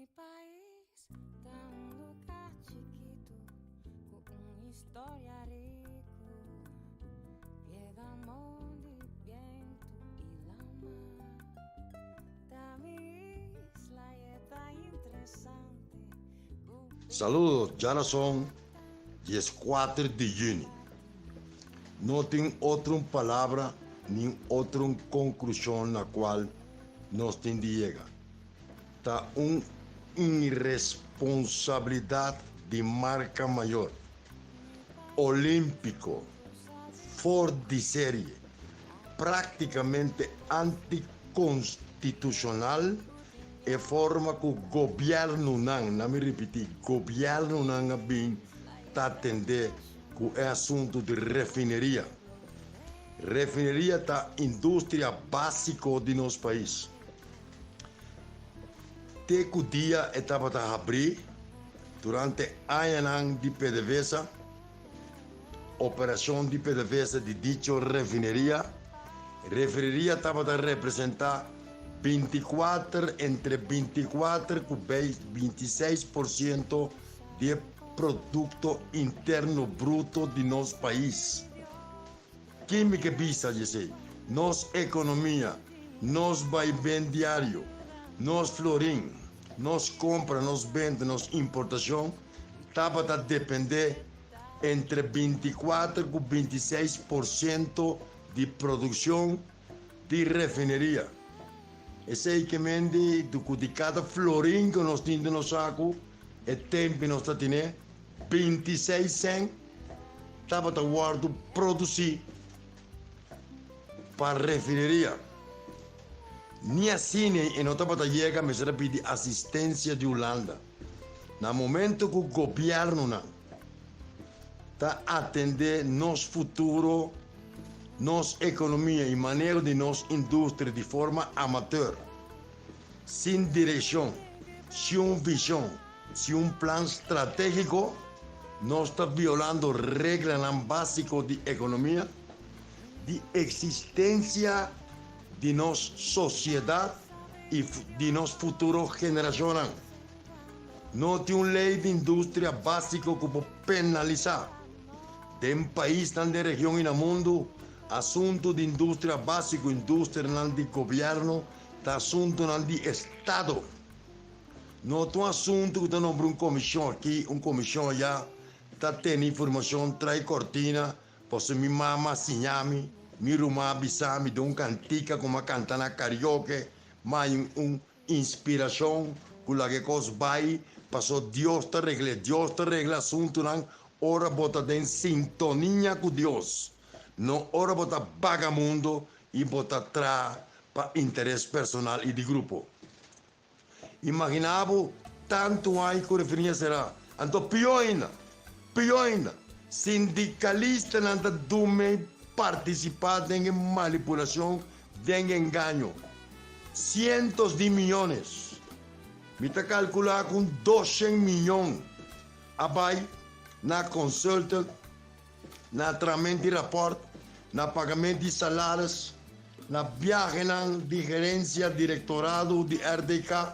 Mi país da lugar chiquito con historia rico, llega mundo viento y la mar. Da mi isla está interessante. Saludos, já são 14 de junho. Não tem outra palavra nem outra conclusão na qual nós temos de chegar. Tá irresponsabilidade de marca maior, olímpico, fora de série, praticamente anticonstitucional e forma que o governo não me repetir, governo não bem está atender com o assunto de refineria. Refineria tá indústria básica de nosso país. Até que o dia estava a abrir, durante anos de PDVSA, operação de PDVSA de dicha refineria, refineria estava a representar entre 24 e 26% de produto interno bruto de nosso país. Quem me que pisa dizer? Nossa economia, nós vai bem diário, nós florim, nós compra, nós vende, nós importação, estava a depender entre 24 e 26% de produção de refineria. E sei que mende de cada florim que nós temos no saco, e tempo nós temos 26 cent, estava a guardar produzir para refineria. Nem assim, e não estava a chegar, mas era pedir assistência de Holanda. No momento que o governo está atender nosso futuro, nossa economia e maneira de nossa indústria de forma amador, sem direção, sem visão, sem plano estratégico, nós estamos violando regras básicas de economia, de existência de nossa sociedade e de nosso futuro geracional. Não tem uma lei de indústria básica que pode penalizar. Tem um país, na região e no mundo, assunto de indústria básica, indústria de governo, é assunto de Estado. Não é um assunto que está no uma comissão aqui, uma comissão allá, está tendo informação, traz cortina, você me mama, sinhame, me rumá, bisame, de cantica como a cantar na karaoke, mas uma inspiração, com a que coisa vai, passou Deus te regla assunto, ora bota em sintonia com Deus. Não ora bota vagamundo e bota atrás para interesse personal e de grupo. Imaginava tanto aí que referência será. Então, pior ainda, sindicalista não dume participar em manipulação, em engano. Cientos de milhões. Me está calculando com 200 milhões. Abai, na consulta, na tratamento de rapport, na pagamento de salários, na viagem de gerência, directorado de RDK,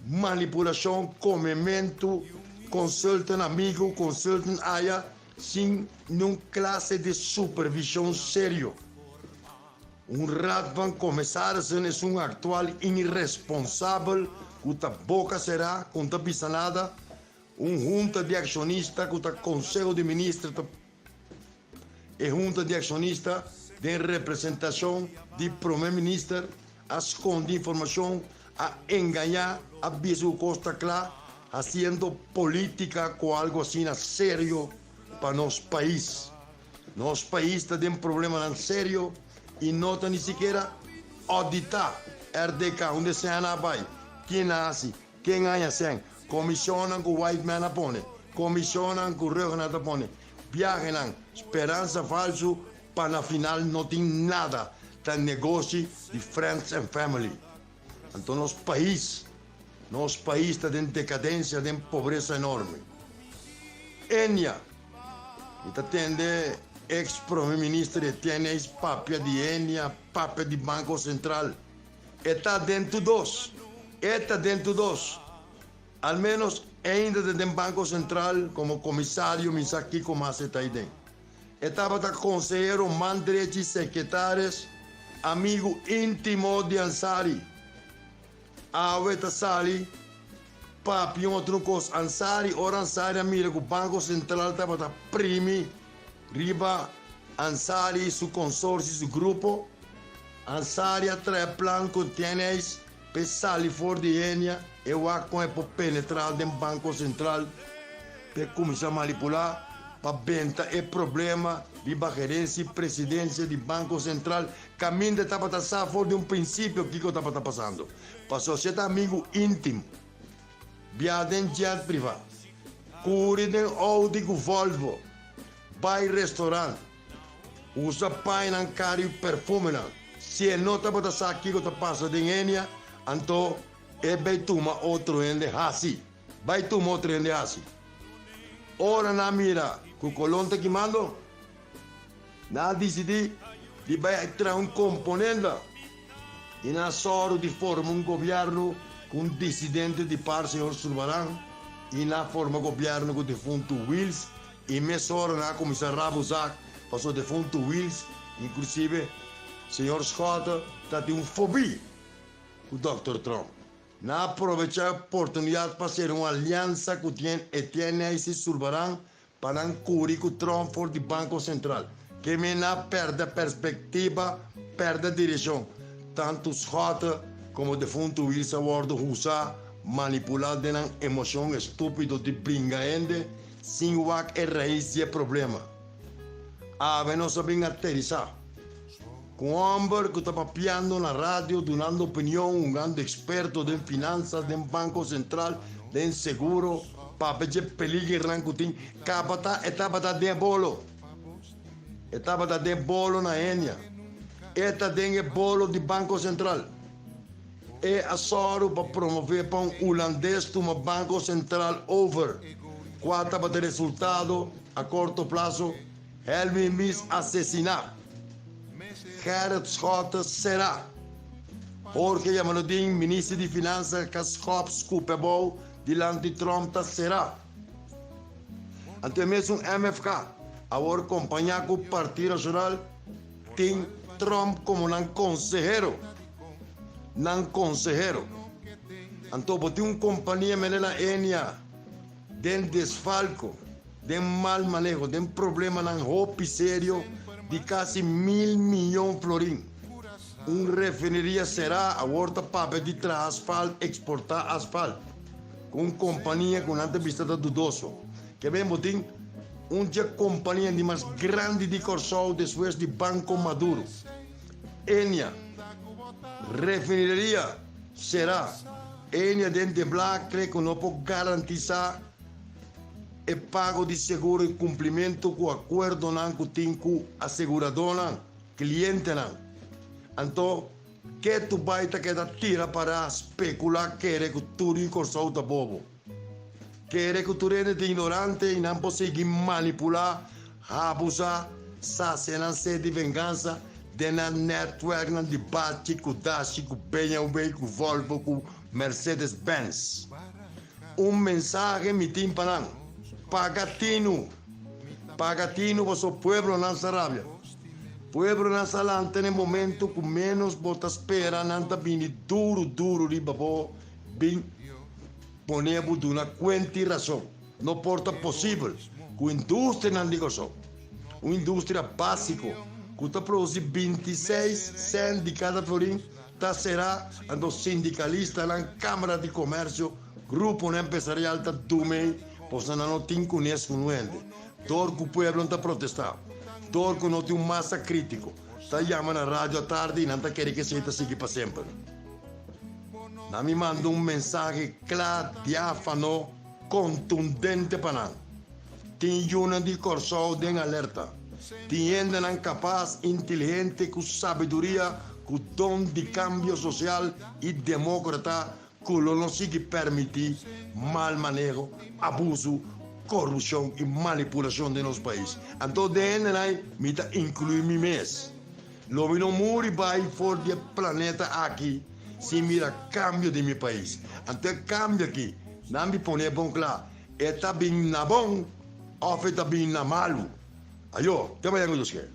manipulação, comimento, consultam amigo, consultam aya, sem nenhuma classe de supervisão sério. Raad van commissarissen is um actual irresponsável, que a boca será, com a pisanada, junta de acionistas, com o conselho de ministros e junta de acionistas de representação de primeiro-ministro, a esconder informação, a enganar, a bisu costa clara, haciendo política com algo assim sério para nosso país. Nosso país está tendo um problema sério e não está nem sequer auditar RDK, onde se vai, quem nasce, quem ganha sem, comissionam com o white man a pone, comissionam com o Reugen a pone, viajam, esperança falso, para na final não tem nada, tem negócio de friends and family. Então nosso país está em decadência, em pobreza enorme. Enia, está tendo ex-primeiro-ministro, tem ex-papia de Enia, papia de Banco Central, está dentro dos. Esta dentro dos, al menos ainda del Banco Central como comissário Misaki Komase Taiden. Estava da conselheiro Mandreji secretários, amigo íntimo de Ansari. Aveta Sali, papi outro cos Ansari, ora Ansari mira que o Banco Central estava da primi, riba Ansari, su consórcio, su grupo. Ansari atrai plan com tienes, pesali for de Enia, eu a com penetrar dentro do Banco Central, para começar a manipular. Para venta é problema de gerência e presidência do Banco Central. Caminho estava passando fora de princípio que estava passando. Para sociedade amigo íntimo, viagem de jet privado, cure de Audi com Volvo, vai restaurante, usa pai não caro perfume não. Se não estava passando aqui que está passando de Enia, então vai tomar outro ende assim. Vai tomar outro ende assim. Ora na mira, com o colão está queimando, na decidi de vai entrar componente e na soro de forma governo com dissidente de par senhor Surbaran e na forma governo com o defunto Wills e me soro na comissário Rabuzak passou defunto Wills, inclusive senhor Scott está de fobia com o Dr. Trump. Na aproveitar a oportunidade para fazer uma aliança com Etienne e Surbaran para não cobrir o Trump for do Banco Central. Que me não perde a perspectiva, perde a direção. Tanto Scott como o defunto Wilson Ward usa manipular de uma emoção estúpida de brincadeira sem o que é raiz do problema. Não sabem aterrissar. Com o homem que estava piando na rádio, dando opinião, um grande experto de finanças, de Banco Central, de seguro, para pedir peligro, estava de bolo. Estava de bolo na Enia. Eta de bolo do Banco Central. E a soro para promover para holandês no Banco Central over. Qual estava de resultado a curto prazo? Helmi mis assassinar. Gerrit Scott será. Jorge Yamanudin, ministro de Finanças, que Scott Scoopebol, diante de Trump, será. Até mesmo MFK, agora acompanhar com o Partido Nacional, tem Trump como não consejero. Não consejero. Então, tem companhia na Enia, de desfalco, de mal manejo, de problema não roupa sério, de quase 1.000 milhões de florins. Refineria será a horta para de trazer asfalto, exportar asfalto. Com companhia com nada vista dudoso. Que bem, botim, dia companhia de mais grande de Corsol depois de Banco Maduro. Enia, refineria será. Enia dentro de Black, creio que não pode garantizar e pago de seguro e cumprimento com o acordo que tem com a seguradora, cliente. Então, que tu vai que tira para especular que tudo em corso da bobo. Que tu é ignorante e não consegue manipular, abusar, saciar de vingança, de na network, na debate com Daci, com BMW, com Volvo, com Mercedes-Benz. Mensagem me tem para Pagatino para o pueblo na Sarabia. Pueblo na Salante no momento que menos bota espera nanta bini duro de babo bin ponemos de uma quanti razão. Não porta possível que a indústria não diga só. Uma indústria básica que está produzindo 26 cent de cada florim, tá será ando sindicalista na Câmara de Comércio, grupo empresarial tá dumei, pois não tem conhecimento com o ente. Dor que o povo está protestando. Dor que não tem massa crítico. Está chamando na rádio à tarde e não está querendo que seja assim para sempre. Não me manda mensagem claro, diáfano, contundente para nós. Tem uma de corso de alerta. Tem gente capaz, inteligente, com sabedoria, com dom de cambio social e democrata, que não se permite mal manejo, abuso, corrupção e manipulação de nosso país. Então, dentro me inclui mi mês. Lo não muri vai fora do planeta aqui se mira cambio de meu país. Então cambio aqui, não me põe bom claro. É tá bem na bom, ou é tá bem na malo. Aí, ó, trabalhando com você.